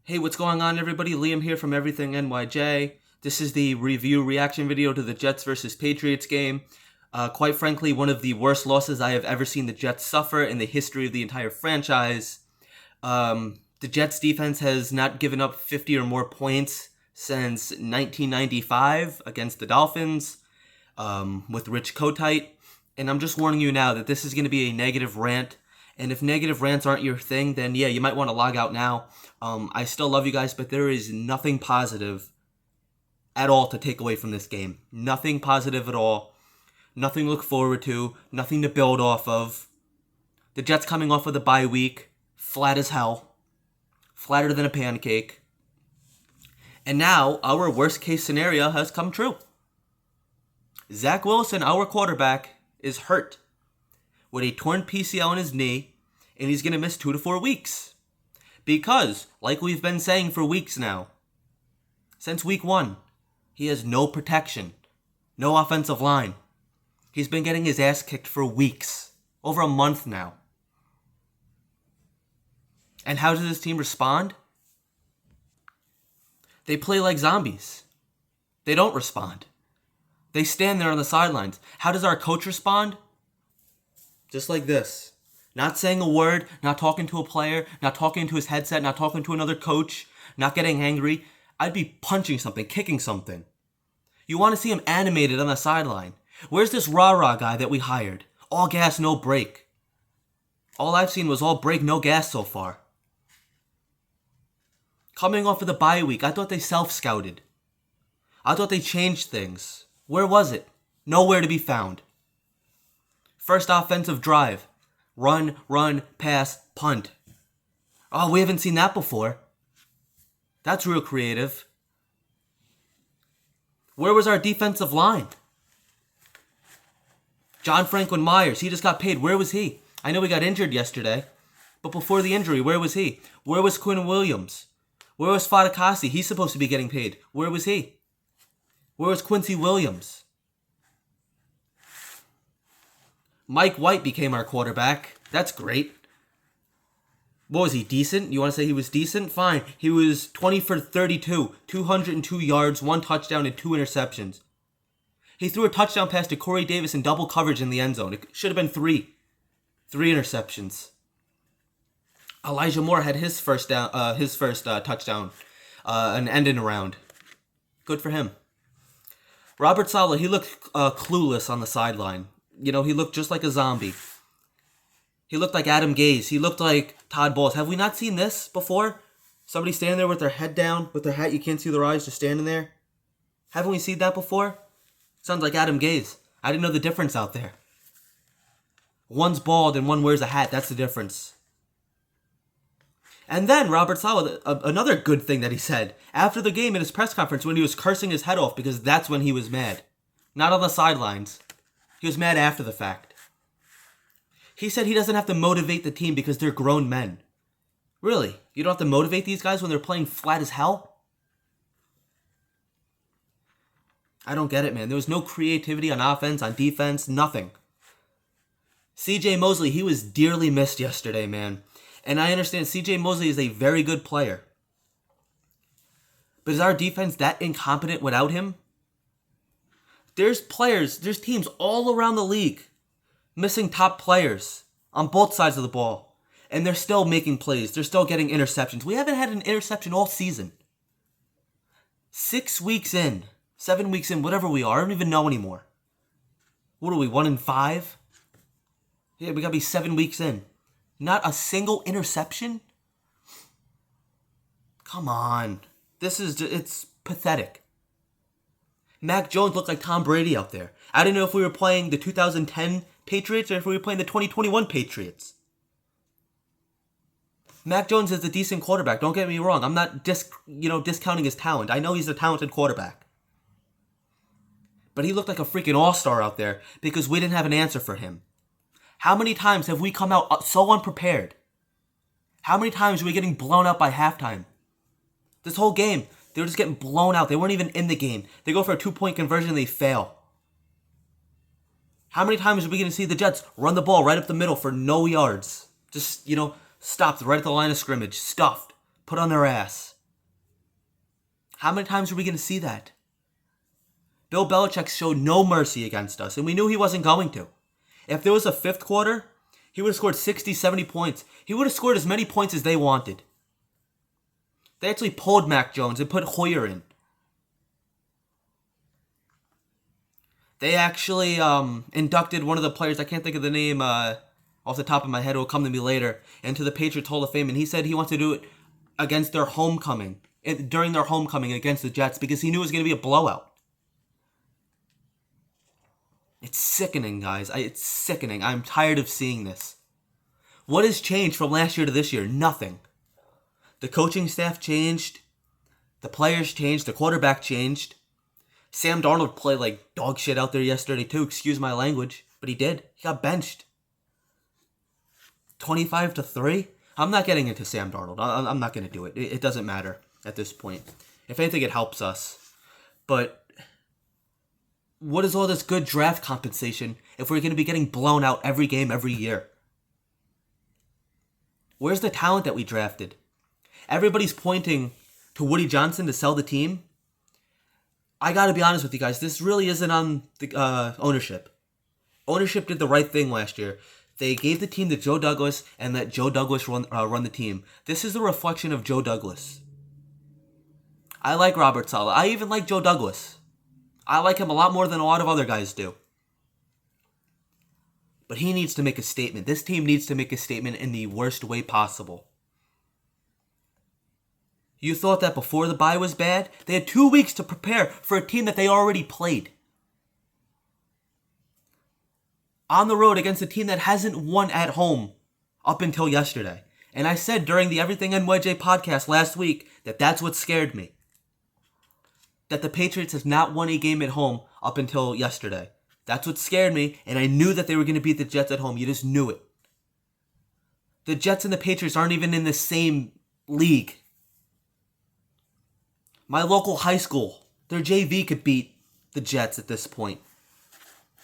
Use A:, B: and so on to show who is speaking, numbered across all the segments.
A: Hey, what's going on, everybody? Liam here from Everything NYJ. This is the review reaction video to the Jets versus Patriots game. Quite frankly, one of the worst losses I have ever seen the Jets suffer in the history of the entire franchise. The Jets defense has not given up 50 or more points since 1995 against the Dolphins with Rich Kotite. And I'm just warning you now that this is going to be a negative rant. And if negative rants aren't your thing, then yeah, you might want to log out now. I still love you guys, but there is nothing positive at all to take away from this game. Nothing positive at all. Nothing to look forward to. Nothing to build off of. The Jets coming off of the bye week. Flat as hell. Flatter than a pancake. And now, our worst case scenario has come true. Zach Wilson, our quarterback, is hurt with a torn PCL in his knee, and he's going to miss 2 to 4 weeks. Because, like we've been saying for weeks now, since week 1, he has no protection, no offensive line. He's been getting his ass kicked for weeks, over a month now. And how does this team respond? They play like zombies. They don't respond. They stand there on the sidelines. How does our coach respond? Just like this. Not saying a word, not talking to a player, not talking to his headset, not talking to another coach, not getting angry. I'd be punching something, kicking something. You want to see him animated on the sideline. Where's this rah-rah guy that we hired? All gas, no brake. All I've seen was all brake, no gas so far. Coming off of the bye week, I thought they self-scouted. I thought they changed things. Where was it? Nowhere to be found. First offensive drive. Run, pass, punt. Oh, we haven't seen that before. That's real creative. Where was our defensive line? John Franklin Myers, he just got paid. Where was he? I know he got injured yesterday. But before the injury, where was he? Where was Quinn Williams? Where was Fadakasi? He's supposed to be getting paid. Where was he? Where was Quincy Williams? Mike White became our quarterback. That's great. What was he, decent? You want to say he was decent? Fine. He was 20 for 32, 202 yards, 1 touchdown, and 2 interceptions. He threw a touchdown pass to Corey Davis in double coverage in the end zone. It should have been 3. 3 interceptions. Elijah Moore had his first touchdown, an ending around. Good for him. Robert Saleh, he looked clueless on the sideline. You know, he looked just like a zombie. He looked like Adam Gase. He looked like Todd Bowles. Have we not seen this before? Somebody standing there with their head down, with their hat, you can't see their eyes, just standing there. Haven't we seen that before? Sounds like Adam Gase. I didn't know the difference out there. One's bald and one wears a hat. That's the difference. And then Robert Saleh, another good thing that he said, after the game in his press conference when he was cursing his head off because that's when he was mad. Not on the sidelines. He was mad after the fact. He said he doesn't have to motivate the team because they're grown men. Really? You don't have to motivate these guys when they're playing flat as hell? I don't get it, man. There was no creativity on offense, on defense, nothing. CJ Mosley, he was dearly missed yesterday, man. And I understand CJ Mosley is a very good player. But is our defense that incompetent without him? There's teams all around the league missing top players on both sides of the ball. And they're still making plays. They're still getting interceptions. We haven't had an interception all season. 6 weeks in, 7 weeks in, whatever we are. I don't even know anymore. What are we, 1-5? Yeah, we gotta be 7 weeks in. Not a single interception? Come on. It's pathetic. Mac Jones looked like Tom Brady out there. I didn't know if we were playing the 2010 Patriots or if we were playing the 2021 Patriots. Mac Jones is a decent quarterback. Don't get me wrong. I'm not discounting his talent. I know he's a talented quarterback. But he looked like a freaking all-star out there because we didn't have an answer for him. How many times have we come out so unprepared? How many times are we getting blown out by halftime? This whole game, they were just getting blown out. They weren't even in the game. They go for a 2-point conversion and they fail. How many times are we going to see the Jets run the ball right up the middle for no yards? Just, stopped right at the line of scrimmage. Stuffed. Put on their ass. How many times are we going to see that? Bill Belichick showed no mercy against us, and we knew he wasn't going to. If there was a fifth quarter, he would have scored 60, 70 points. He would have scored as many points as they wanted. They actually pulled Mac Jones and put Hoyer in. They actually inducted one of the players, I can't think of the name off the top of my head, it will come to me later, into the Patriots Hall of Fame, and he said he wants to do it against their homecoming, during their homecoming against the Jets, because he knew it was going to be a blowout. It's sickening, guys. It's sickening. I'm tired of seeing this. What has changed from last year to this year? Nothing. The coaching staff changed. The players changed. The quarterback changed. Sam Darnold played like dog shit out there yesterday too, excuse my language. But he did. He got benched. 25-3? I'm not getting into Sam Darnold. I'm not going to do it. It doesn't matter at this point. If anything, it helps us. But what is all this good draft compensation if we're going to be getting blown out every game, every year? Where's the talent that we drafted? Everybody's pointing to Woody Johnson to sell the team. I gotta be honest with you guys, this really isn't on the ownership. Ownership did the right thing last year. They gave the team to Joe Douglas and let Joe Douglas run the team. This is a reflection of Joe Douglas. I like Robert Saleh. I even like Joe Douglas. I like him a lot more than a lot of other guys do. But he needs to make a statement. This team needs to make a statement in the worst way possible. You thought that before the bye was bad? They had 2 weeks to prepare for a team that they already played. On the road against a team that hasn't won at home up until yesterday. And I said during the Everything NYJ podcast last week that that's what scared me. That the Patriots have not won a game at home up until yesterday. That's what scared me, and I knew that they were going to beat the Jets at home. You just knew it. The Jets and the Patriots aren't even in the same league. My local high school, their JV could beat the Jets at this point.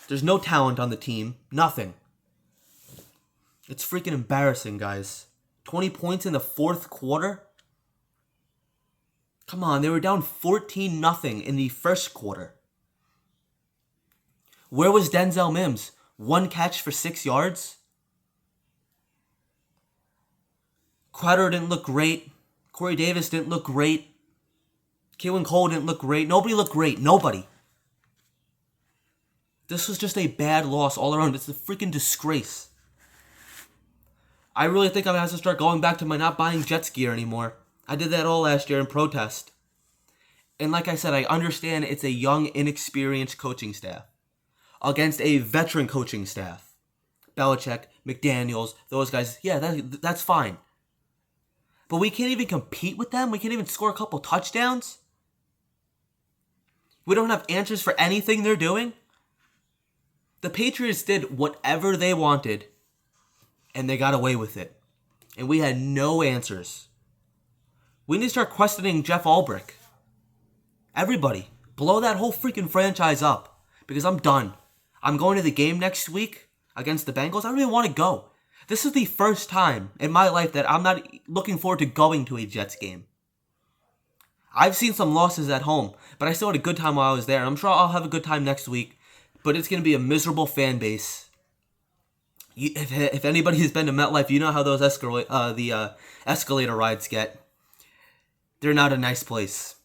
A: There's no talent on the team. Nothing. It's freaking embarrassing, guys. 20 points in the fourth quarter? Come on, they were down 14-0 in the first quarter. Where was Denzel Mims? 1 catch for 6 yards? Crowder didn't look great. Corey Davis didn't look great. Keelan Cole didn't look great. Nobody looked great. Nobody. This was just a bad loss all around. It's a freaking disgrace. I really think I'm going to have to start going back to my not buying Jets gear anymore. I did that all last year in protest. And like I said, I understand it's a young, inexperienced coaching staff against a veteran coaching staff. Belichick, McDaniels, those guys. Yeah, that's fine. But we can't even compete with them? We can't even score a couple touchdowns? We don't have answers for anything they're doing? The Patriots did whatever they wanted, and they got away with it. And we had no answers. We need to start questioning Jeff Ulbrich. Everybody, blow that whole freaking franchise up, because I'm done. I'm going to the game next week against the Bengals. I don't even want to go. This is the first time in my life that I'm not looking forward to going to a Jets game. I've seen some losses at home, but I still had a good time while I was there. And I'm sure I'll have a good time next week, but it's going to be a miserable fan base. If anybody has been to MetLife, you know how those escalator rides get. They're not a nice place.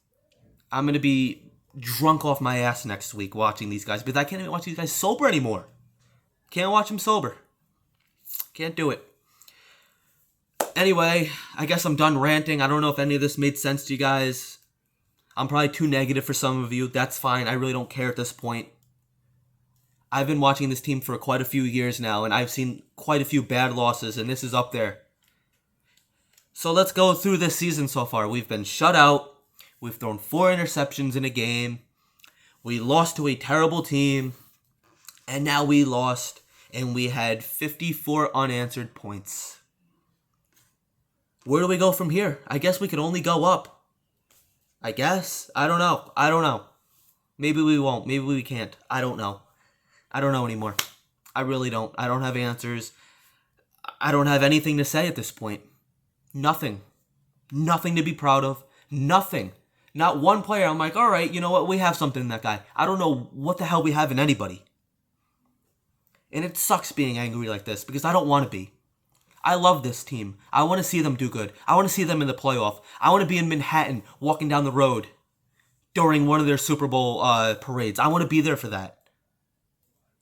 A: I'm going to be drunk off my ass next week watching these guys, because I can't even watch these guys sober anymore. Can't watch them sober. Can't do it. Anyway, I guess I'm done ranting. I don't know if any of this made sense to you guys. I'm probably too negative for some of you. That's fine. I really don't care at this point. I've been watching this team for quite a few years now, and I've seen quite a few bad losses, and this is up there. So let's go through this season so far. We've been shut out. We've thrown 4 interceptions in a game. We lost to a terrible team. And now we lost, and we had 54 unanswered points. Where do we go from here? I guess we could only go up. I guess. I don't know. Maybe we won't. Maybe we can't. I don't know. I don't know anymore. I really don't. I don't have answers. I don't have anything to say at this point. Nothing. Nothing to be proud of. Nothing. Not one player. I'm like, all right, you know what? We have something in that guy. I don't know what the hell we have in anybody. And it sucks being angry like this because I don't want to be. I love this team. I want to see them do good. I want to see them in the playoff. I want to be in Manhattan walking down the road during one of their Super Bowl parades. I want to be there for that.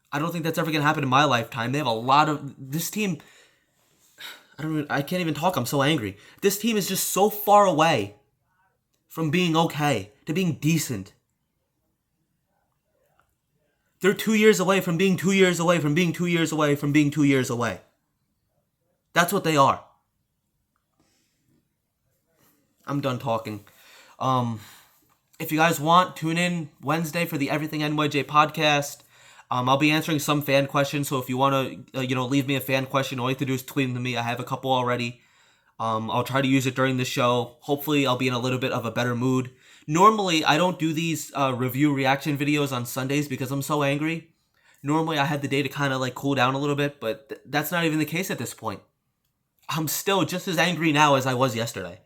A: I don't think that's ever going to happen in my lifetime. They have a lot of... This team... I can't even talk. I'm so angry. This team is just so far away from being okay to being decent. They're 2 years away from being 2 years away from being 2 years away from being 2 years away. That's what they are. I'm done talking. If you guys want, tune in Wednesday for the Everything NYJ podcast. I'll be answering some fan questions, so if you want to, leave me a fan question, all you have to do is tweet them to me. I have a couple already. I'll try to use it during the show. Hopefully, I'll be in a little bit of a better mood. Normally, I don't do these review reaction videos on Sundays because I'm so angry. Normally, I had the day to kind of cool down a little bit, but that's not even the case at this point. I'm still just as angry now as I was yesterday.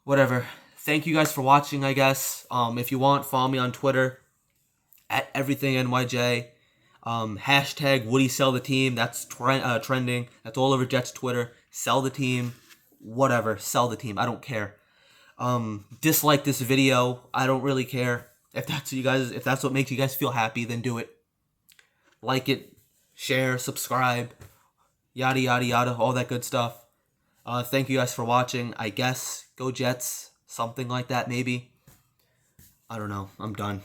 A: Whatever. Thank you guys for watching, I guess. If you want, follow me on Twitter at EverythingNYJ. Hashtag Woody Sell the Team. That's trending. That's all over Jets Twitter. Sell the team. Whatever. Sell the team. I don't care. Dislike this video. I don't really care. If that's what makes you guys feel happy, then do it. Like it, share, subscribe, yada yada yada, all that good stuff. Thank you guys for watching. I guess go Jets, something like that maybe. I don't know. I'm done.